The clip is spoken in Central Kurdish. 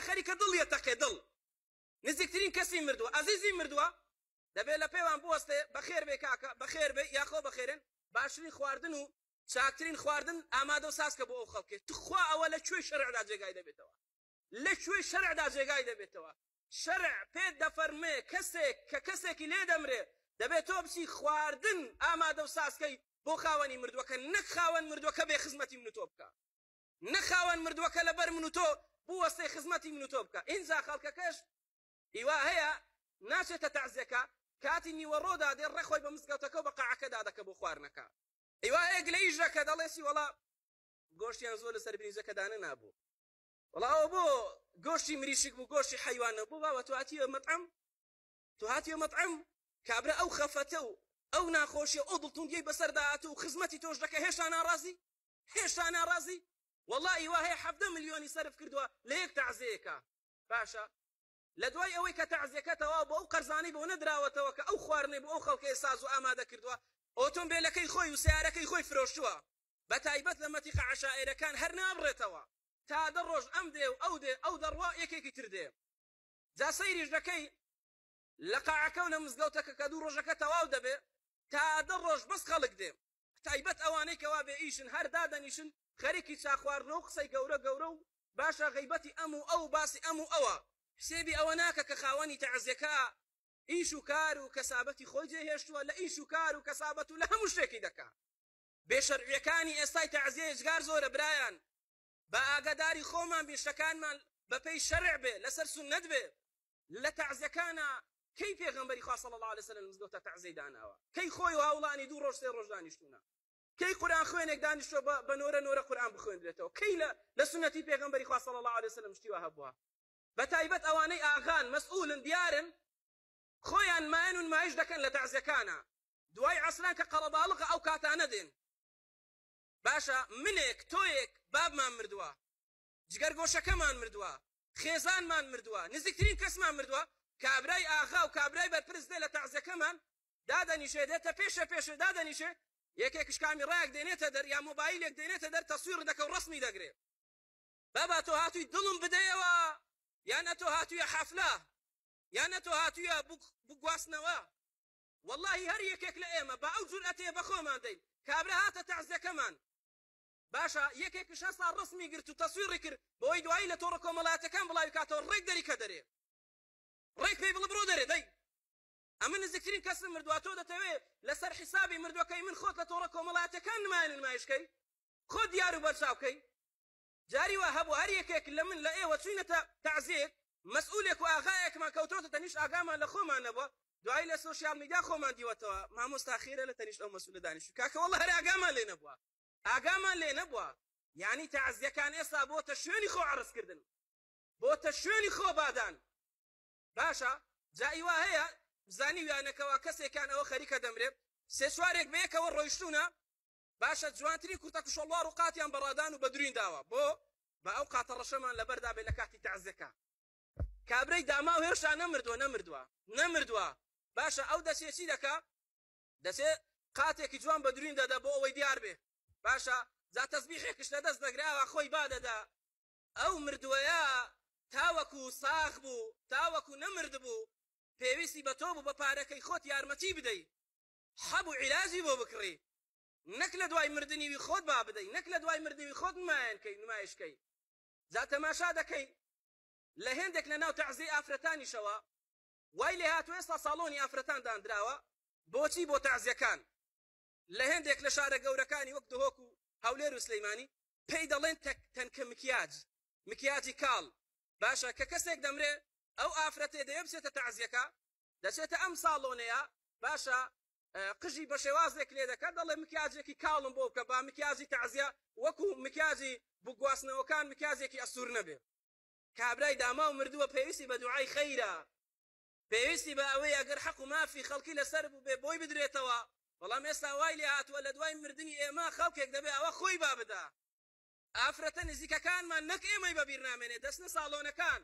خەریکە دڵیە تەقێ دڵ نزیکترین کەسی مردووە ئەزیزی مردووە دەبێت لە پێوان بوەستێ بەخێر بێ کاکە بەخێر بێ یاخۆ بەخێرن باشترین خواردن و چاکترین خواردن ئامادە و ساسکە بۆ ئەو خەڵکێ تخوا ئەوە لە کوێی شەرعدا جێگای دەبێتەوە لە کوێی شەرعدا جێگای دەبێتەوە شەرع پێت دەفەرمێ کەسێک کە کەسێکی لێ دەمرێ دەبێت تۆ بچی خواردن ئامادە و ساسکەی بۆ خاوەنی مردووەکە نەک خاوەن مردووەکە بێ خزمەتی من و تۆ بکە نەک خاوەن مردووەکە لەبەر من و تۆ بوەستەی خزمەتی من و تۆ بکە ئینجا خەڵکەکەش ئیوا هەیە ناچێتە تەعزیەکە کاتی نیوەڕۆدا دێ ڕێخۆی بە مزگەوتەکە و بە قاعەکەدا دەکە بۆ خواردنەکە ئیوا هەیە گلە ئیژەکە دەڵێسی وەڵا گۆشتیان زۆر لەسەر بریزەکەدانە نابوو وەڵاوە بۆ گۆشتی مریشک بوو گۆشتی حەیوان نەبوو باوە تۆ هاتیوە مەطعەم تۆ هاتیوە مەطعەم کابرا ئەو خەفەتە و ئەو ناخۆشیە ئەو دڵتونگەی بەسەردا هاتوو و خزمەتی تۆش دەکە هێشتا ناڕازی هێشتا ناڕازی وەڵا ئیوا هەیە 7 ملیۆنی سەرف کردووە لە یەک تەعزیەیەکە باشە لە دوای ئەوەی کە تەعزیەکە تەواو بۆ ئەو قەرزانەی بۆ نەدراوەتەوە کە ئەو خواردنەی بۆ ئەو خەڵکەی ساز و ئامادە کردووە ئۆتۆمبیلەکەی خۆی و سیارەکەی خۆی فرۆشتووە بە تایبەت لە مەتیقە عەشائیرەکان هەر نابڕێتەوە تا دە ڕۆژ ئەم دێ و ئەو دێ ئەو دەڕوا یەکێکی تر دێ جا سەیریش دەکەی لە قاعەکە و لە مزگەوتەکە کە دوو ڕۆژەکە تەواو دەبێ تا دە ڕۆژ بەس خەڵک دێ تایبەت ئەوانەی کەوا بێ ئیشن هەر دادەنیشن خەریکی چاخواردنەوە و قسەی گەورە گەورە و باشە غەیبەتی ئەم و ئەو باسی ئەم و ئەوە حسێبی ئەوە ناکە کە خاوەنی تەعزیەکە ئیش و کار و کەسابەتی خۆی جێهێشتووە لە ئیش و کار و کەسابەت و لە هەموو شتێکی دەکا بێشەرعیەکانی ئێستای تەعزیە هێزگار زۆرە برایان بە ئاگاداری خۆمان بیشتەکانمان بە پێی شەرع بێ لەسەر سونەت بێ لە تەعزیەکانە کەی پێغەمبەری خوا صلی الله علیه وسلم مزگەوتە تەعزیەی داناوە کەی خۆی و هاوڵانی دوو ڕۆژ سێ ڕۆژ دانیشتوونە کەی قورئان خوێنێک دانیشتووە بە نۆرە نۆرە قورئان بخوێندرێتەوە کەی لە سونەتی پێغەمبەری خوا صلی الله علیه وسلم شتیوە هەبووە بە تایبەت ئەوانەی ئاغان مەسئولن دیارن خۆیان مایەن و نمایش دەکەن لە تەعزیەکانە دوای عەسران کە قەڵەباڵغە ئەو کاتانە دێن باشە منێک تۆیەک بابمان مردووە جگەرگۆشەکەمان مردووە خێزانمان مردووە نزیکترین کەسمان مردووە کابرای ئاغا و کابرای بەرپرس دێ لە تەعزیەکەمان دادەنیشێ دێتە پێشە پێشە دادەنیشێ یەکێکش کامیڕایەک دێنێتە دەر یا مۆبایلێک دێنێتە دەر تەسویر دەکە و ڕەسمی دەگرێ بابا تۆ هاتووی دڵم بدەیەوە یانە تۆ هاتوویە حەفلە یانە تۆ هاتوویە بگواستنەوە واللهی هەر یەکێک لە ئێمە بە ئەو جورئەتەیە بە خۆمان دەین کابرا هاتە تەعزیەکەمان باشە یەکێکش هەستا ڕسمی گرت و تەسویری کرد بۆی دوایی لە تۆڕە کۆمەڵایەتەکان بڵاوی کاتەوە ڕێک دەری کە دەرێ ڕێک پێی بڵە بڕۆ دەرێ دەی ئەمە نزیکترین کەسم مردووە تۆ دەتەوێت لەسەر حیسابی مردووەکەی من خۆت لە تۆڕە کۆمەڵایەتەکان نمایشکەی خۆت دیار و بەرچاوکەی جاری وا هەبوو هەر یەکێک لە من لە ئێوە چوینەتە تەعزیەک مەسئولێک و ئاغایەکمان کەوتۆتە تەنیشت ئاگامان لە خۆمان نەبووە دوای لە سۆشیال میدیا خۆمان دیوەتەوە مامۆستا خێرە لە تەنیشت ئەو مەسئولە دانیشتوو کاکە وەڵڵە هەر ئاگامان لێ نەبووە ئاگامان لێ نەبووە یعنی تەعزیەکان ئێستا بۆتە شوێنی خۆ عەرزکردن بۆتە شوێنی خۆ بادان باشە جا ئیوا هەیە بزانی ویانەکەوە کەسێکان ئەوە خەریکە دەمرێت سێ چوارێک بەیەکەوە ڕۆیشتوونە باشە جوانترین کورتە کشۆڵوار و قاتیان بەڕادان و بەدروین داوە بۆ بە ئەو قاتە ڕەشەمان لەبەردا بێ لە کاتی تەعزیەکە کابرەی داما و هێشتا نەمردووە باشە ئەو دەسێ چی دەکا دەسێ قاتێکی جوان بەدروین دەدا بۆ ئەوەی دیار بێ باشە جا تەسبیحێکش لەدەست دەگراوە خۆی بادەدا ئەو مردووەیە تاوەکو ساغ بوو تاوەکو نەمرد بوو پێویستی بە تۆ بوو بە پارەکەی خۆت یارمەتی بدەی حەبوو عیلاجی بۆ بکڕی نەک لە دوای مردنیوی خۆت با بدەی نەک لە دوای مردنیوی خۆت نمایشکەی جا تەماشا دەکەی لە هێندێک لە ناو تەعزیەی ئافرەتانیشەوە وای لێ هاتووە ئێستا ساڵۆنی ئافرەتان دانراوە بۆچی بۆ تەعزیەکان لە هێندێک لە شارە گەورەکانی وەک دهۆک و هەولێر و سلەیمانی پێی دەڵێن تەنکە مکیاجی کاڵ باشە کە کەسێک دەمرێ ئەو ئافرەتێ دەیە بچێتە تەعزیەکە دەچێتە ئەم ساڵۆنەیە باشە قژی بە شێوازێک لێ دەکات دەڵێ مکیاجێکی کاڵم بۆ بکە با مکیاجی تەعزیە وەکو مکیاجی بگواستنەوەکان مکیاجێکی ئەسوور نەبێ کابرای داما و مردووە پێویستی بە دوعای خەیرە پێویستی بە ئەوەی ئەگەر حەق و مافی خەڵکی لەسەر بوو بێ بۆی بدرێتەوە بەڵام ئێستا وای لێ هاتووە لە دوای مردنی ئێمە خەڵکێک دەبێ ئەوە خۆی با بدا ئافرەتە نزیکەکانمان نەک ئێمەی بەبیر نامێنێ دەستنە ساڵۆنەکان